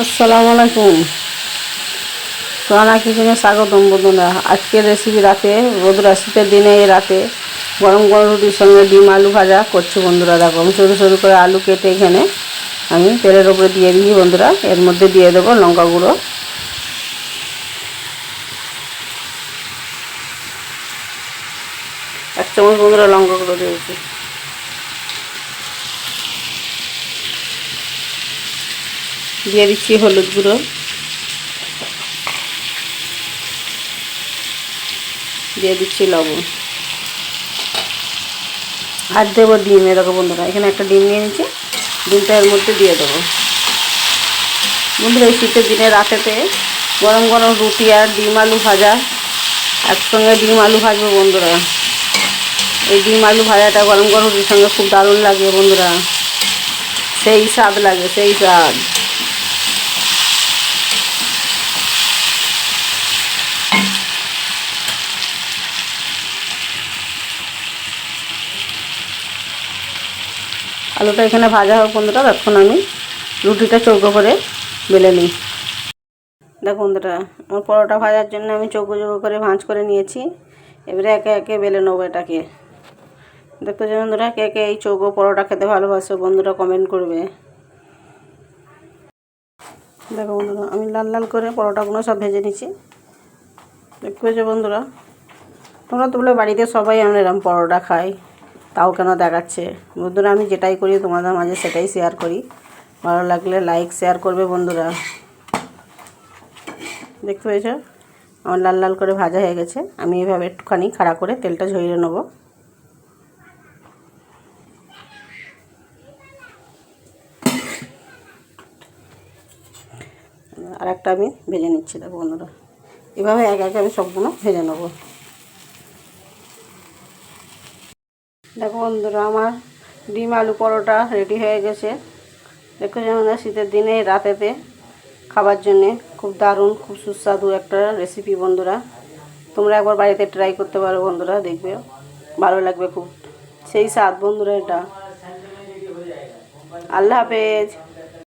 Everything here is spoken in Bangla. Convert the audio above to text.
আসসালামু আলাইকুম। সোহানা কিচেনে স্বাগতম বন্ধুরা। আজকের রেসিপি রাতে বন্ধুরা, শীতের দিনে এই রাতে গরম গরম রুটির সঙ্গে ডিম আলু ভাজা করছি বন্ধুরা। দেখো আমি সরু সরু করে আলু কেটে এখানে আমি তেলের উপরে দিয়ে দিই বন্ধুরা। এর মধ্যে দিয়ে দেবো লঙ্কা গুঁড়ো, এক চামচ বন্ধুরা লঙ্কা গুঁড়ো দিয়েছি। দিয়ে দিচ্ছি হলুদ গুঁড়ো, দিয়ে দিচ্ছি লবণ, আর দেবো ডিম। এরকম বন্ধুরা এখানে একটা ডিম নিয়ে নিচ্ছি, ডিমটা এর মধ্যে দিয়ে দেবো বন্ধুরা। এই শীতের দিনে রাতেতে গরম গরম রুটি আর ডিম আলু ভাজা, একসঙ্গে ডিম আলু ভাজবো বন্ধুরা। এই ডিম আলু ভাজাটা গরম গরম রুটির সঙ্গে খুব দারুণ লাগে বন্ধুরা, সেই স্বাদ লাগে, সেই স্বাদ। আলুটা এখানে ভাজা হোক বন্ধুরা, তখন আমি রুটিটা চৌকো করে বেলে নিই। দেখো বন্ধুরা, আমার পরোটা ভাজার জন্য আমি চৌকো চৌকো করে ভাঁজ করে নিয়েছি। এবারে একে একে বেলে নেবো এটাকে। দেখতে যে বন্ধুরা, কে কে এই চৌকো পরোটা খেতে ভালোবাসো বন্ধুরা, কমেন্ট করবে। দেখো বন্ধুরা, আমি লাল লাল করে পরোটাগুলো সব ভেজে নিচ্ছি। দেখতে পেয়েছো বন্ধুরা, তোমরা তো বলে বাড়িতে সবাই আমরা এরকম পরোটা খাই, তাও কেন দেখাচ্ছে বন্ধুরা। আমি যেটাই করি তোমাদের মাঝে সেটাই শেয়ার করি। ভালো লাগলে লাইক শেয়ার করবে বন্ধুরা। দেখতে পেয়েছো আমার লাল লাল করে ভাজা হয়ে গেছে। আমি এভাবে একটুখানি খাড়া করে তেলটা ঝরিয়ে নেব। আর একটা আমি ভেজে নিচ্ছি। দেখো বন্ধুরা, এভাবে এক এক আমি সবগুলো ভেজে নেব। দেখো বন্ধুরা, আমার ডিম আলু পরোটা রেডি হয়ে গেছে। দেখো যেমন শীতের দিনে রাতেতে খাবার জন্যে খুব দারুণ, খুব সুস্বাদু একটা রেসিপি বন্ধুরা। তোমরা একবার বাড়িতে ট্রাই করতে পারো বন্ধুরা, দেখবে ভালো লাগবে খুব, সেই স্বাদ বন্ধুরা এটা। আল্লাহ হাফেজ।